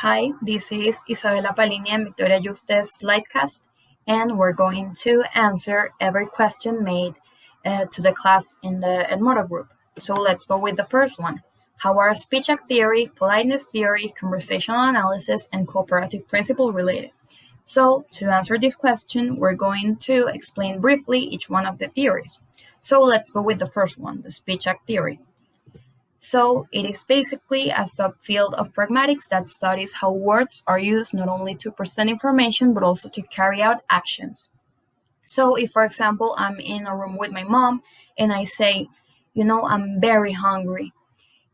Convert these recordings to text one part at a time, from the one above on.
Hi, this is Isabella-Pallini and Victoria Yuste's Slidecast, and we're going to answer every question made to the class in the Edmodo group. So let's go with the first one. How are speech act theory, politeness theory, conversational analysis, and cooperative principle related? So to answer this question, we're going to explain briefly each one of the theories. So let's go with the first one, the speech act theory. So it is basically a subfield of pragmatics that studies how words are used not only to present information, but also to carry out actions. So if, for example, I'm in a room with my mom and I say, I'm very hungry.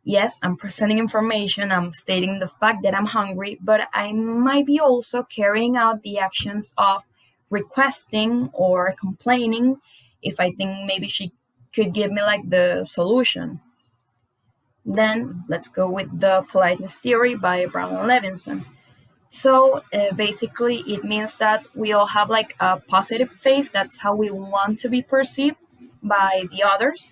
Yes, I'm presenting information, I'm stating the fact that I'm hungry, but I might be also carrying out the actions of requesting or complaining if I think maybe she could give me like the solution. Then let's go with the politeness theory by Brown and Levinson. So basically, it means that we all have like a positive face. That's how we want to be perceived by the others.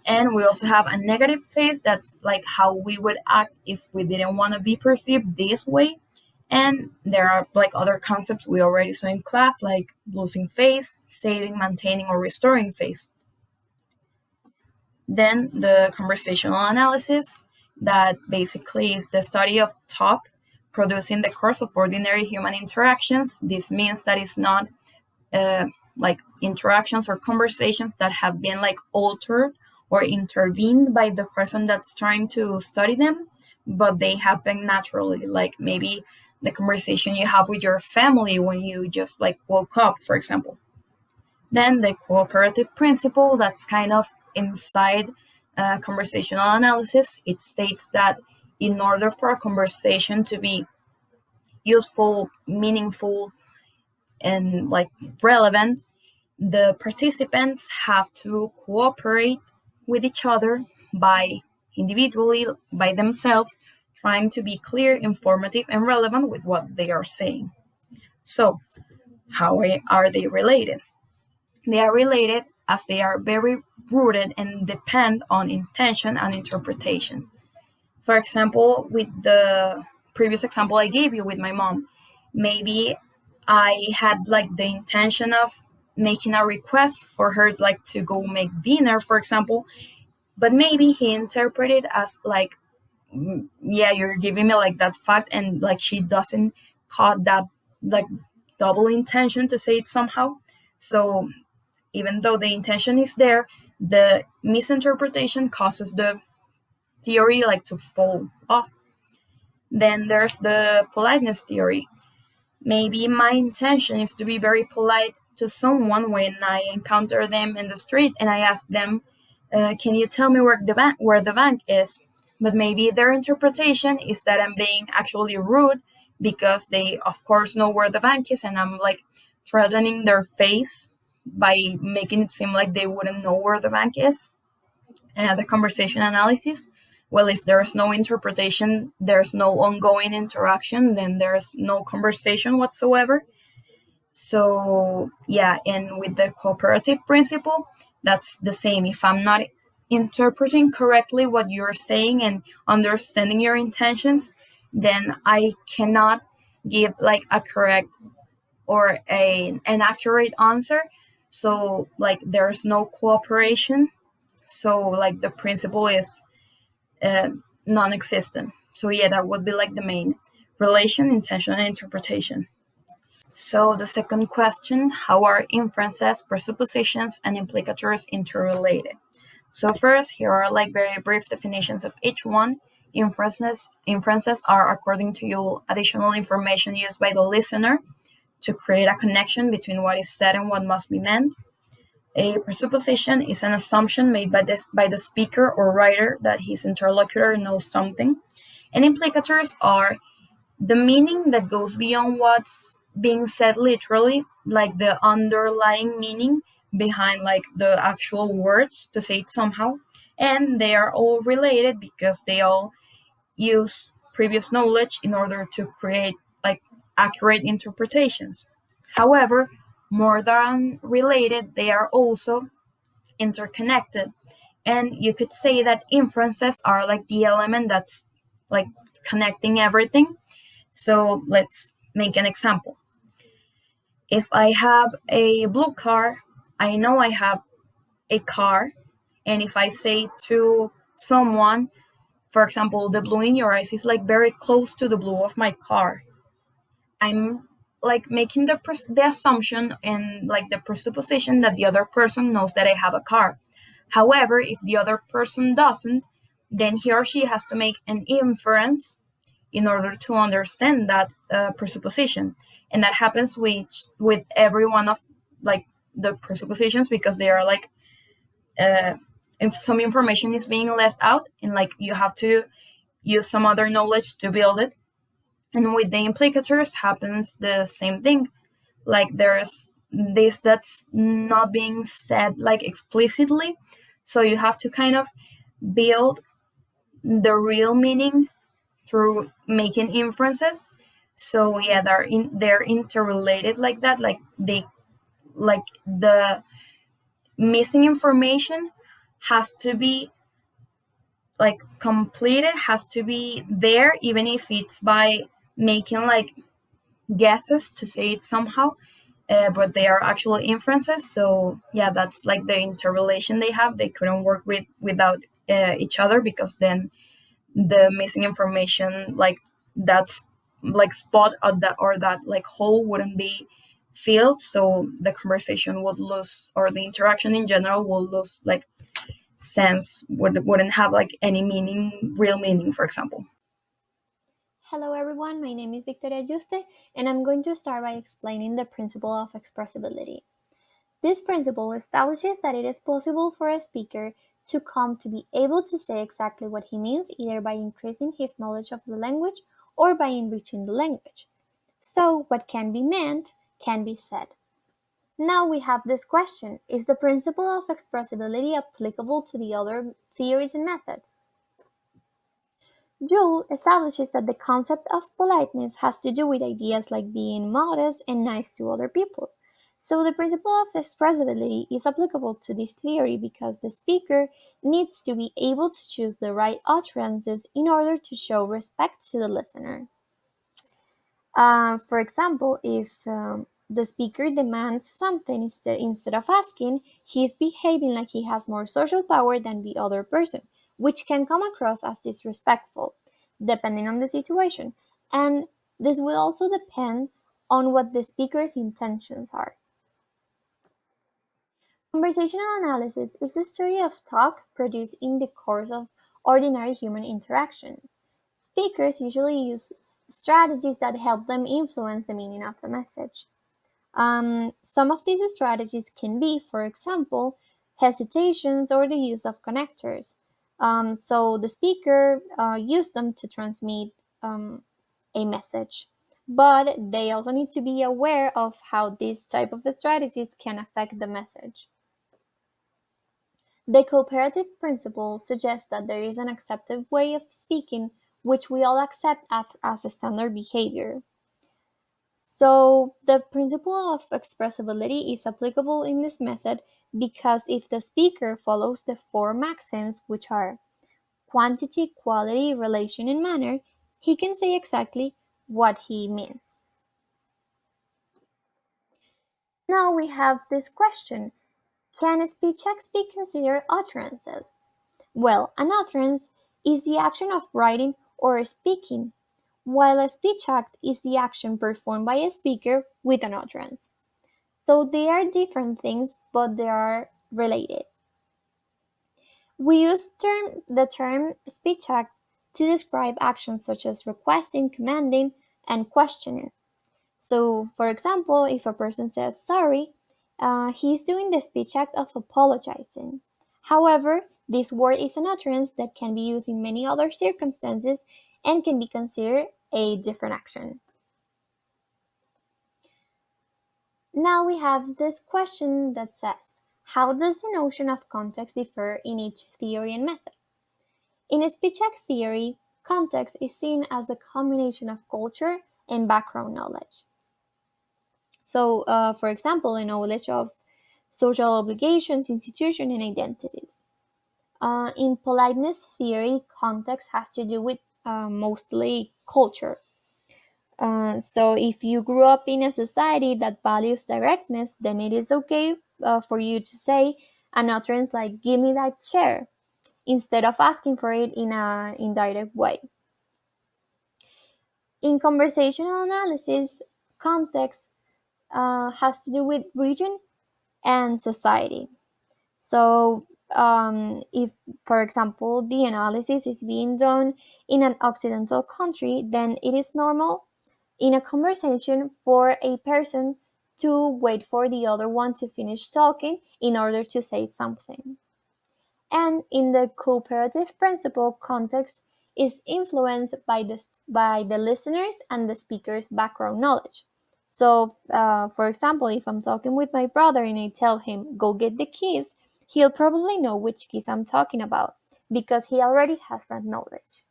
And we also have a negative face. That's like how we would act if we didn't want to be perceived this way. And there are like other concepts we already saw in class, like losing face, saving, maintaining, or restoring face. Then the conversational analysis, that basically is the study of talk produced in the course of ordinary human interactions. This means that it's not like interactions or conversations that have been like altered or intervened by the person that's trying to study them, but they happen naturally, like maybe the conversation you have with your family when you just like woke up, for example. Then the cooperative principle, that's kind of inside conversational analysis. It states that in order for a conversation to be useful, meaningful, and like relevant, the participants have to cooperate with each other by individually, by themselves, trying to be clear, informative, and relevant with what they are saying. So, how are they related? They are related as they are very rooted and depend on intention and interpretation. For example, with the previous example I gave you with my mom, maybe I had like the intention of making a request for her like to go make dinner, for example, but maybe he interpreted as like, yeah, you're giving me like that fact, and like she doesn't caught that like double intention to say it somehow. So even though the intention is there, the misinterpretation causes the theory like to fall off. Then there's the politeness theory. Maybe my intention is to be very polite to someone when I encounter them in the street and I ask them, can you tell me where the bank is? But maybe their interpretation is that I'm being actually rude because they of course know where the bank is, and I'm like threatening their face by making it seem like they wouldn't know where the bank is. And the conversation analysis, well, if there's no interpretation, there's no ongoing interaction, then there's no conversation whatsoever. So yeah, and with the cooperative principle, that's the same. If I'm not interpreting correctly what you're saying and understanding your intentions, then I cannot give like a correct or an accurate answer. So like there's no cooperation. So like the principle is non-existent. So yeah, that would be like the main relation, intention, and interpretation. So the second question, how are inferences, presuppositions, and implicatures interrelated? So first, here are like very brief definitions of each one. Inferences are, according to you, additional information used by the listener to create a connection between what is said and what must be meant. A presupposition is an assumption made by the speaker or writer that his interlocutor knows something. And implicatures are the meaning that goes beyond what's being said literally, like the underlying meaning behind like the actual words, to say it somehow. And they are all related because they all use previous knowledge in order to create like accurate interpretations. However, more than related, they are also interconnected. And you could say that inferences are like the element that's like connecting everything. So let's make an example. If I have a blue car, I know I have a car. And if I say to someone, for example, the blue in your eyes is like very close to the blue of my car, I'm like making the assumption and like the presupposition that the other person knows that I have a car. However, if the other person doesn't, then he or she has to make an inference in order to understand that presupposition, and that happens with every one of like the presuppositions, because they are like if some information is being left out, and like you have to use some other knowledge to build it. And with the implicators happens the same thing. Like there's this that's not being said like explicitly, so you have to kind of build the real meaning through making inferences. So yeah, they're interrelated like that. Like they like the missing information has to be like completed, has to be there, even if it's by making like guesses to say it somehow, but they are actually inferences. So yeah, that's like the interrelation they have. They couldn't work without each other, because then the missing information, like that's like spot of that, or that like hole wouldn't be filled, so the conversation would lose, or the interaction in general will lose like sense, wouldn't have like any meaning, real meaning, for example. Hello everyone, my name is Victoria Yuste, and I'm going to start by explaining the principle of expressibility. This principle establishes that it is possible for a speaker to come to be able to say exactly what he means, either by increasing his knowledge of the language or by enriching the language. So, what can be meant can be said. Now we have this question: is the principle of expressibility applicable to the other theories and methods? Joule establishes that the concept of politeness has to do with ideas like being modest and nice to other people. So the principle of expressibility is applicable to this theory because the speaker needs to be able to choose the right utterances in order to show respect to the listener. For example, if the speaker demands something instead of asking, he is behaving like he has more social power than the other person, which can come across as disrespectful, depending on the situation. And this will also depend on what the speaker's intentions are. Conversational analysis is the study of talk produced in the course of ordinary human interaction. Speakers usually use strategies that help them influence the meaning of the message. Some of these strategies can be, for example, hesitations or the use of connectors. So the speaker used them to transmit um, a message. But they also need to be aware of how these type of strategies can affect the message. The cooperative principle suggests that there is an accepted way of speaking which we all accept as a standard behavior. So the principle of expressibility is applicable in this method because if the speaker follows the four maxims, which are quantity, quality, relation, and manner, he can say exactly what he means. Now we have this question: can speech acts be considered utterances? Well, an utterance is the action of writing or speaking, while a speech act is the action performed by a speaker with an utterance. So they are different things, but they are related. We use the term speech act to describe actions such as requesting, commanding, and questioning. So, for example, if a person says sorry, he's doing the speech act of apologizing. However, this word is an utterance that can be used in many other circumstances and can be considered a different action. Now we have this question that says, how does the notion of context differ in each theory and method? In speech act theory, context is seen as a combination of culture and background knowledge. So, for example, a knowledge of social obligations, institutions, and identities. In politeness theory, context has to do with mostly culture. So if you grew up in a society that values directness, then it is okay for you to say an utterance like "Give me that chair," instead of asking for it in an indirect way. In conversational analysis, context has to do with region and society. So, if, for example, the analysis is being done in an Occidental country, then it is normal in a conversation for a person to wait for the other one to finish talking in order to say something. And in the cooperative principle, context is influenced by the listeners and the speaker's background knowledge. So, for example, if I'm talking with my brother and I tell him, go get the keys, he'll probably know which keys I'm talking about because he already has that knowledge.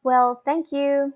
Well, thank you.